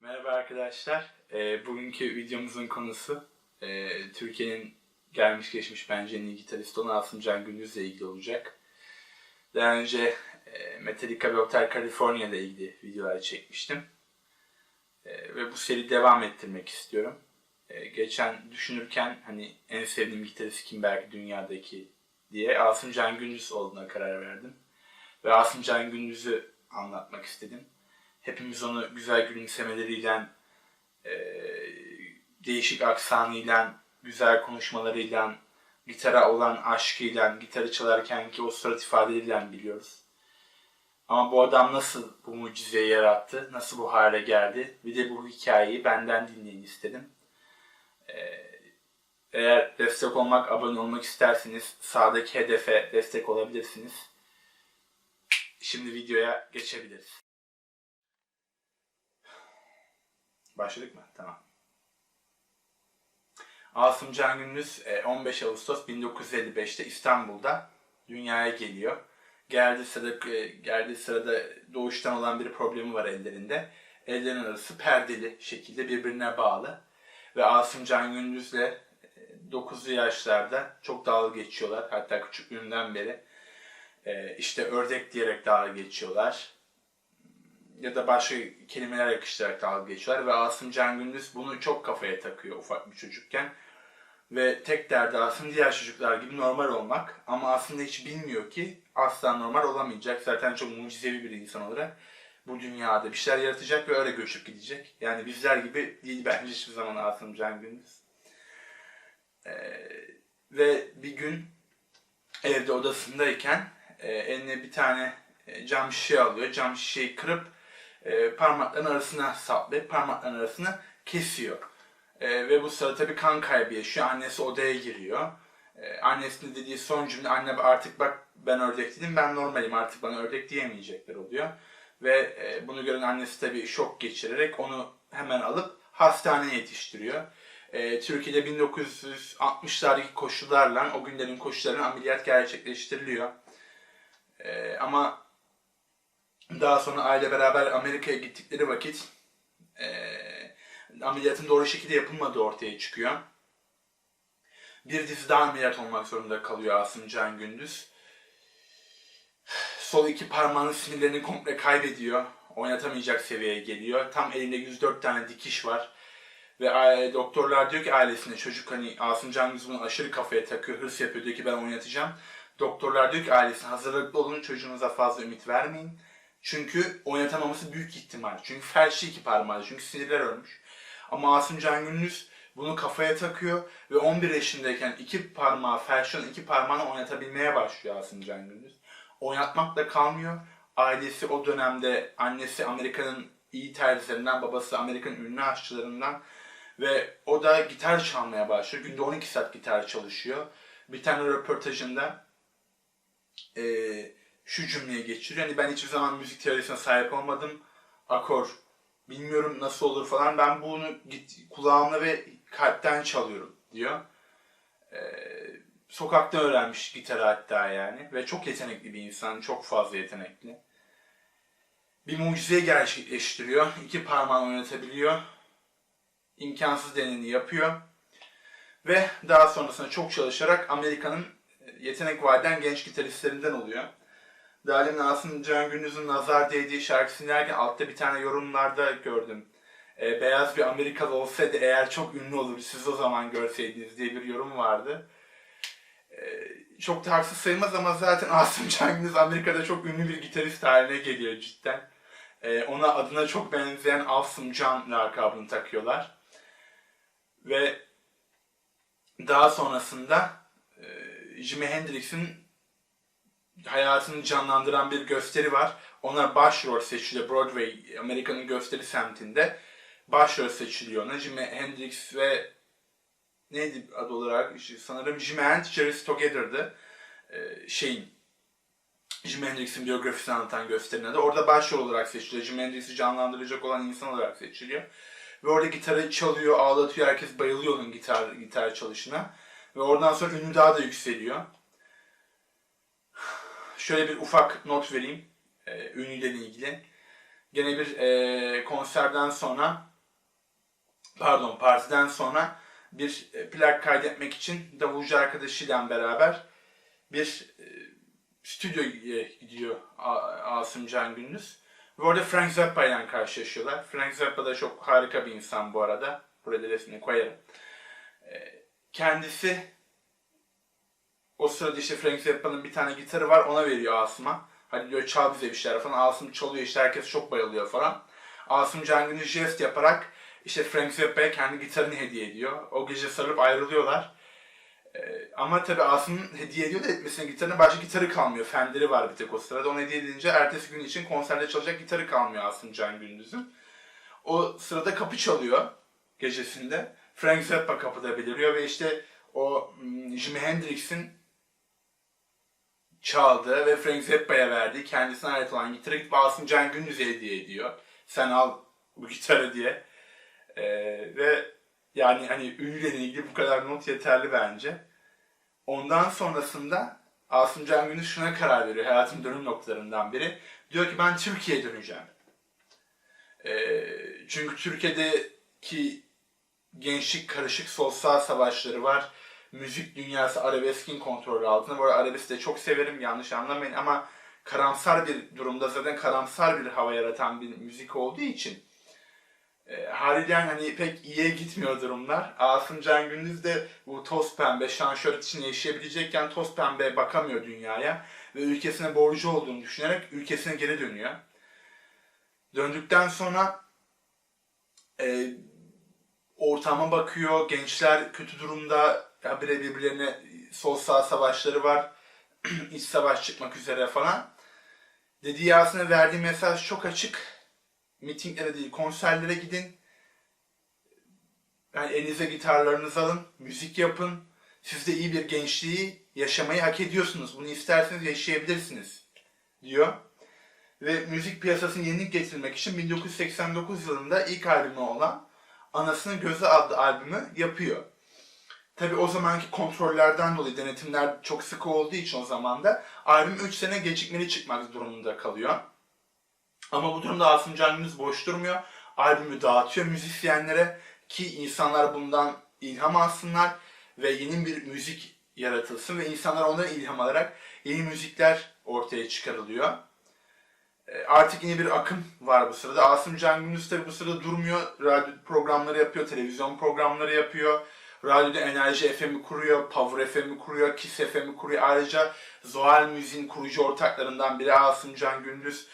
Merhaba arkadaşlar. Bugünkü videomuzun konusu Türkiye'nin gelmiş geçmiş bence en iyi gitaristi olan Asım Can Gündüz'le ilgili olacak. Daha önce Metallica ve Hotel California ile ilgili videolar çekmiştim. Ve bu seri devam ettirmek istiyorum. Geçen düşünürken hani en sevdiğim gitarist kim belki dünyadaki diye Asım Can Gündüz olduğuna karar verdim. Ve Asım Can Gündüz'ü anlatmak istedim. Hepimiz onu güzel gülümsemeleriyle, değişik aksanıyla, güzel konuşmalarıyla, gitara olan aşkıyla, gitarı çalarkenki o surat ifadeleriyle biliyoruz. Ama bu adam nasıl bu mucizeyi yarattı, nasıl bu hale geldi? Bir de bu hikayeyi benden dinleyin istedim. Eğer destek olmak, abone olmak isterseniz sağdaki hedefe destek olabilirsiniz. Şimdi videoya geçebiliriz. Başladık mı? Tamam. Asım Can Gündüz 15 Ağustos 1955'te İstanbul'da dünyaya geliyor. Geldiği sırada doğuştan olan bir problemi var ellerinde. Ellerin arası perdeli şekilde birbirine bağlı. Ve Asım Can Gündüz'le 9'lu yaşlarda çok dalga geçiyorlar. Hatta küçüklüğünden beri işte ördek diyerek dalga geçiyorlar. Ya da başka kelimeler yakıştırarak dalga geçiyorlar. Ve Asım Can Gündüz bunu çok kafaya takıyor ufak bir çocukken. Ve tek derdi aslında diğer çocuklar gibi normal olmak. Ama aslında hiç bilmiyor ki asla normal olamayacak. Zaten çok mucizevi bir insan olarak bu dünyada bir şeyler yaratacak ve öyle göçüp gidecek. Yani bizler gibi değil bence hiçbir zaman Asım Can Gündüz. Ve bir gün evde odasındayken eline bir tane cam şişe alıyor. Cam şişeyi kırıp parmakların arasına saplıyor. Parmakların arasına kesiyor. Ve bu sırada tabii kan kaybı yaşıyor. Annesi odaya giriyor. Annesinin dediği son cümle, anne artık bak ben ördek değilim, ben normalim, artık bana ördek diyemeyecekler oluyor. Ve bunu gören annesi tabii şok geçirerek onu hemen alıp hastaneye yetiştiriyor. Türkiye'de 1960'lardaki koşullarla, o günlerin koşullarıyla ameliyat gerçekleştiriliyor. Ama daha sonra aile beraber Amerika'ya gittikleri vakit ameliyatın doğru şekilde yapılmadığı ortaya çıkıyor. Bir dizi daha ameliyat olmak zorunda kalıyor Asım Can Gündüz. Sol iki parmağının sinirlerini komple kaybediyor. Oynatamayacak seviyeye geliyor. Tam elinde 104 tane dikiş var. Ve doktorlar diyor ki ailesine, çocuk hani Asım Can Gündüz bunu aşırı kafaya takıyor, hırs yapıyor, diyor ki ben oynatacağım. Doktorlar diyor ki ailesine, hazırlıklı olun, çocuğunuza fazla ümit vermeyin. Çünkü oynatamaması büyük ihtimal. Çünkü felçli iki parmağı, çünkü sinirler ölmüş. Ama Asım Can Gündüz bunu kafaya takıyor ve 11 yaşındayken iki parmağı, felçli olan iki parmağını oynatabilmeye başlıyor Asım Can Gündüz. Oynatmakla kalmıyor. Ailesi o dönemde, annesi Amerika'nın iyi terzilerinden, babası Amerika'nın ünlü aşçılarından ve o da gitar çalmaya başlıyor. Günde 12 saat gitar çalışıyor. Bir tane röportajında şu cümleye geçiriyor. Yani ben hiçbir zaman müzik teorisine sahip olmadım. Akor bilmiyorum nasıl olur falan. Ben bunu kulağımla ve kalpten çalıyorum diyor. Sokakta öğrenmiş gitarı hatta yani. Ve çok yetenekli bir insan. Çok fazla yetenekli. Bir mucizeyi gerçekleştiriyor. İki parmağını oynatabiliyor. İmkansız deneyini yapıyor. Ve daha sonrasında çok çalışarak Amerika'nın yetenek vadeden genç gitaristlerinden oluyor. Daha demin Asım Can Gündüz'ün Nazar Değdiği şarkısını dinlerken altta bir tane yorumlarda gördüm. Beyaz bir Amerikalı olsaydı eğer çok ünlü olur, siz o zaman görseydiniz diye bir yorum vardı. Çok da haksız sayılmaz ama zaten Asım Can Gündüz Amerika'da çok ünlü bir gitarist haline geliyor cidden. Ona adına çok benzeyen Asım Can lakabını takıyorlar. Ve daha sonrasında Jimi Hendrix'in hayatını canlandıran bir gösteri var. Ona başrol seçiliyor. Broadway, Amerika'nın gösteri semtinde başrol seçiliyor ona. Jimi Hendrix ve neydi adı olarak? Sanırım Jimi and Jerry Together'dı. Jimi Hendrix'in biyografisini anlatan gösterinin adı. Orada başrol olarak seçiliyor. Jimi Hendrix'i canlandıracak olan insan olarak seçiliyor. Ve orada gitarı çalıyor, ağlatıyor. Herkes bayılıyor onun gitar çalışına. Ve oradan sonra ünlü daha da yükseliyor. Şöyle bir ufak not vereyim ünlüyle ilgili. Gene bir konserden sonra, partiden sonra bir plak kaydetmek için davulcu arkadaşıyla beraber bir stüdyoya gidiyor Asım Can Gündüz. Ve orada Frank Zappa ile karşılaşıyorlar. Frank Zappa da çok harika bir insan bu arada. Burada resmini koyarım. Kendisi o sırada işte Frank Zappa'nın bir tane gitarı var, ona veriyor Asım'a. Hadi diyor çal bize bir şeyler falan. Asım çalıyor işte, herkes çok bayılıyor falan. Asım Can Gündüz jest yaparak işte Frank Zappa'ya kendi gitarını hediye ediyor. O gece sarılıp ayrılıyorlar. Ama tabii Asım'ın hediye ediyor da etmesine gitarına başka gitarı kalmıyor. Fender'i var bir tek o sırada. Onu hediye edince ertesi gün için konserde çalacak gitarı kalmıyor Asım Can Gündüz'ün. O sırada kapı çalıyor gecesinde. Frank Zappa kapıda beliriyor ve işte o Jimi Hendrix'in çaldığı ve Frank Zappa'ya verdiği kendisine ait olan gitarı gidip Asım Can Gündüz'e hediye ediyor. Sen al bu gitarı diye. Ve yani hani ünlüyle ilgili bu kadar not yeterli bence. Ondan sonrasında Asım Can Gündüz şuna karar veriyor. Hayatın dönüm noktalarından biri. Diyor ki ben Türkiye'ye döneceğim. Çünkü Türkiye'deki gençlik karışık sol sağ savaşları var. Müzik dünyası arabeskin kontrolü altında. Bu arada arabeski de çok severim, yanlış anlamayın, ama karamsar bir durumda, zaten karamsar bir hava yaratan bir müzik olduğu için haliyle hani pek iyiye gitmiyor durumlar. Asım Can Gündüz de bu toz pembe, şan şöhret içinde yaşayabilecekken toz pembe bakamıyor dünyaya ve ülkesine borcu olduğunu düşünerek ülkesine geri dönüyor. Döndükten sonra ortama bakıyor, gençler kötü durumda, habire birbirlerine sol sağ savaşları var, iç savaş çıkmak üzere falan. Dediği aslında verdiği mesaj çok açık. Mitinglere değil, konserlere gidin. Yani elinize gitarlarınızı alın, müzik yapın. Siz de iyi bir gençliği yaşamayı hak ediyorsunuz. Bunu isterseniz yaşayabilirsiniz diyor. Ve müzik piyasasını yenilik getirmek için 1989 yılında ilk albümü olan Anasının Gözü adlı albümü yapıyor. Tabi o zamanki kontrollerden dolayı denetimler çok sıkı olduğu için o zaman da albüm 3 sene gecikmeli çıkmak durumunda kalıyor. Ama bu durumda Asım Can Gündüz boş durmuyor. Albümü dağıtıyor müzisyenlere ki insanlar bundan ilham alsınlar ve yeni bir müzik yaratılsın ve insanlar ondan ilham alarak yeni müzikler ortaya çıkarılıyor. Artık yeni bir akım var bu sırada. Asım Can Gündüz tabi bu sırada durmuyor. Radyo programları yapıyor, televizyon programları yapıyor. Radyoda Enerji FM'i kuruyor, Power FM'i kuruyor, Kiss FM'i kuruyor. Ayrıca Zoal Müziğin kurucu ortaklarından biri Asım Can Gündüz.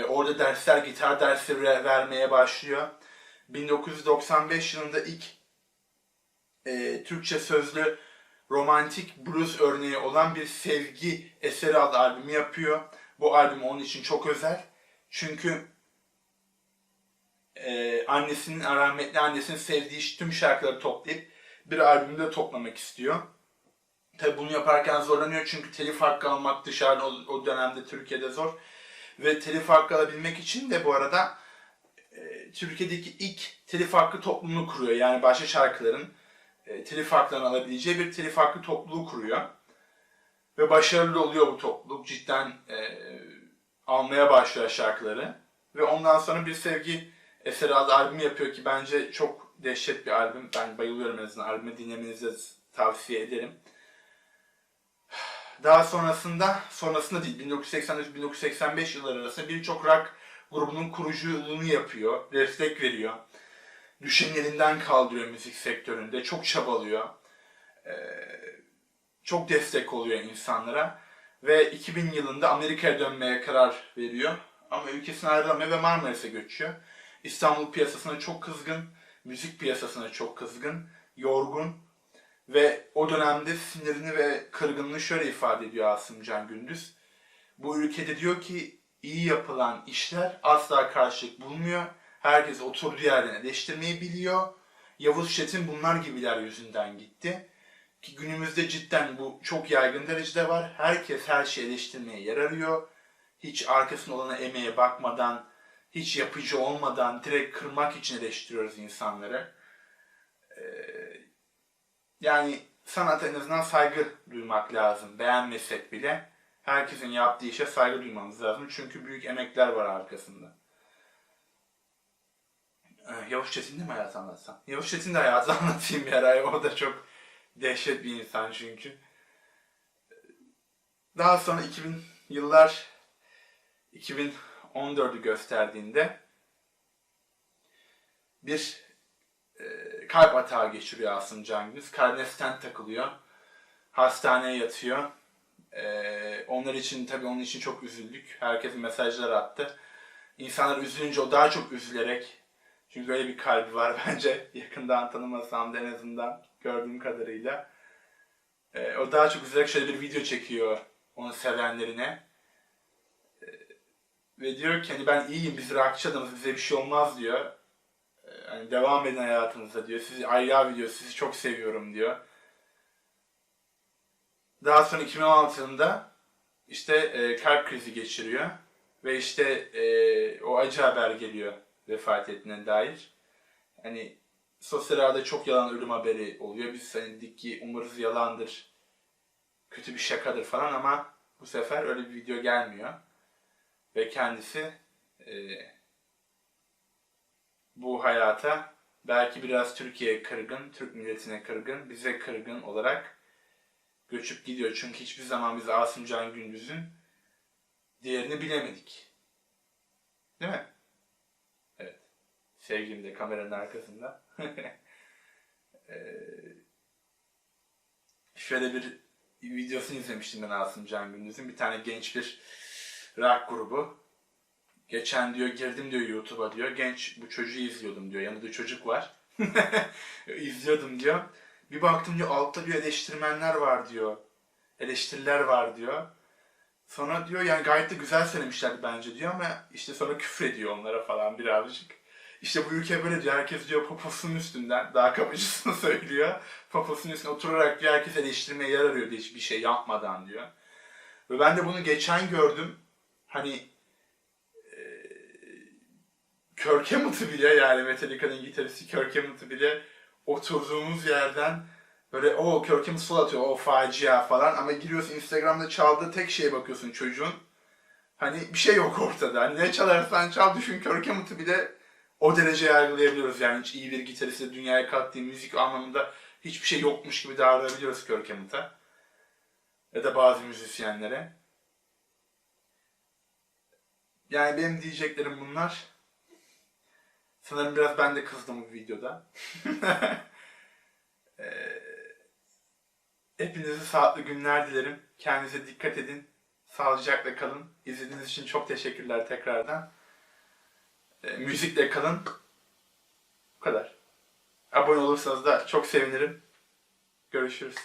Orada dersler, gitar dersleri vermeye başlıyor. 1995 yılında ilk Türkçe sözlü romantik blues örneği olan bir Sevgi Eseri adlı albümü yapıyor. Bu albüm onun için çok özel. Çünkü rahmetli annesinin sevdiği tüm şarkıları toplayıp bir albümde toplamak istiyor. Tabi bunu yaparken zorlanıyor çünkü telif hakkı almak dışarıda o dönemde Türkiye'de zor. Ve telif hakkı alabilmek için de bu arada Türkiye'deki ilk telif hakkı topluluğunu kuruyor. Yani başka şarkıların telif haklarını alabileceği bir telif hakkı topluluğu kuruyor. Ve başarılı oluyor bu topluluk. Cidden almaya başlıyor şarkıları. Ve ondan sonra bir Sevgi Eseri adlı albüm yapıyor ki bence çok dehşet bir albüm. Ben bayılıyorum en azından. Albümü dinlemenizi tavsiye ederim. Daha sonrasında değil, 1983-1985 yılları arasında birçok rock grubunun kuruculuğunu yapıyor, destek veriyor. Düşen elinden kaldırıyor müzik sektöründe, çok çabalıyor. Çok destek oluyor insanlara. Ve 2000 yılında Amerika'ya dönmeye karar veriyor. Ama ülkesine ayrılamıyor ve Marmaris'e göçüyor. İstanbul piyasasına çok kızgın, müzik piyasasına çok kızgın, yorgun. Ve o dönemde sinirini ve kırgınlığı şöyle ifade ediyor Asım Can Gündüz. Bu ülkede diyor ki iyi yapılan işler asla karşılık bulmuyor. Herkes oturduğu yerden eleştirmeyi biliyor. Yavuz Çetin bunlar gibiler yüzünden gitti. Ki günümüzde cidden bu çok yaygın derecede var. Herkes her şeyi eleştirmeye yer arıyor. Hiç arkasında olana emeğe bakmadan hiç yapıcı olmadan direkt kırmak için eleştiriyoruz insanları. Yani sanata en azından saygı duymak lazım. Beğenmesek bile herkesin yaptığı işe saygı duymamız lazım. Çünkü büyük emekler var arkasında. Yavuz Çetin'de mi hayatı anlatsam? Yavuz Çetin de hayatı anlatayım bir ara. O da çok dehşet bir insan çünkü. Daha sonra yıllar 2014'ü gösterdiğinde bir kalp atağı geçiriyor Asım Can Gündüz. Kalbine stent takılıyor. Hastaneye yatıyor. Onlar için tabii onun için çok üzüldük. Herkes mesajlar attı. İnsanlar üzülünce o daha çok üzülerek, çünkü öyle bir kalbi var bence, yakından tanımasam da en azından gördüğüm kadarıyla. O daha çok üzülerek şöyle bir video çekiyor onu sevenlerine. Ve diyor ki hani ben iyiyim, biz rockçı adamız, bize bir şey olmaz diyor. Hani devam edin hayatınıza diyor. Sizi ayrı diyor, sizi çok seviyorum diyor. Daha sonra 2016 yılında işte kalp krizi geçiriyor. Ve işte o acı haber geliyor vefat ettiğine dair. Hani sosyal ağda çok yalan ölüm haberi oluyor. Biz hani dedik ki umarız yalandır, kötü bir şakadır falan, ama bu sefer öyle bir video gelmiyor. Ve kendisi bu hayata belki biraz Türkiye'ye kırgın, Türk milletine kırgın, bize kırgın olarak göçüp gidiyor. Çünkü hiçbir zaman biz Asım Can Gündüz'ün diğerini bilemedik. Değil mi? Evet. Sevgilim de kameranın arkasında. Şöyle bir videosunu izlemiştim ben Asım Can Gündüz'ün. Bir tane genç bir rock grubu. Geçen diyor girdim diyor YouTube'a diyor. Genç bu çocuğu izliyordum diyor. Yanında çocuk var. İzliyordum diyor. Bir baktım diyor altta diyor eleştirmenler var diyor. Eleştiriler var diyor. Sonra diyor yani gayet de güzel söylemişler bence diyor, ama işte sonra küfrediyor onlara falan birazcık. İşte bu ülke böyle diyor. Herkes diyor poposunun üstünden, daha kabaçısını söylüyor. Poposunun üstüne oturarak diyor herkes eleştirmeye yer arıyor diye hiçbir şey yapmadan diyor. Ve ben de bunu geçen gördüm. Hani Kirk Hamilton bile, yani Metallica'nın gitaristi Kirk Hamilton bile oturduğumuz yerden böyle o Kirk Hammett sol atıyor, o facia falan, ama giriyorsun Instagram'da çaldığı tek şeye bakıyorsun çocuğun. Hani bir şey yok ortada. Hani ne çalarsan çal, düşün Kirk Hammett'ı bile o derece yargılayabiliyoruz. Yani hiç iyi bir gitaristle dünyaya kattığı müzik anlamında hiçbir şey yokmuş gibi davranabiliyoruz Kirk Hammett'a. Ya da bazı müzisyenlere. Yani benim diyeceklerim bunlar. Sanırım biraz ben de kızdım bu videoda. Hepinize sağlıklı günler dilerim. Kendinize dikkat edin. Sağlıcakla kalın. İzlediğiniz için çok teşekkürler tekrardan. Müzikle kalın. Bu kadar. Abone olursanız da çok sevinirim. Görüşürüz.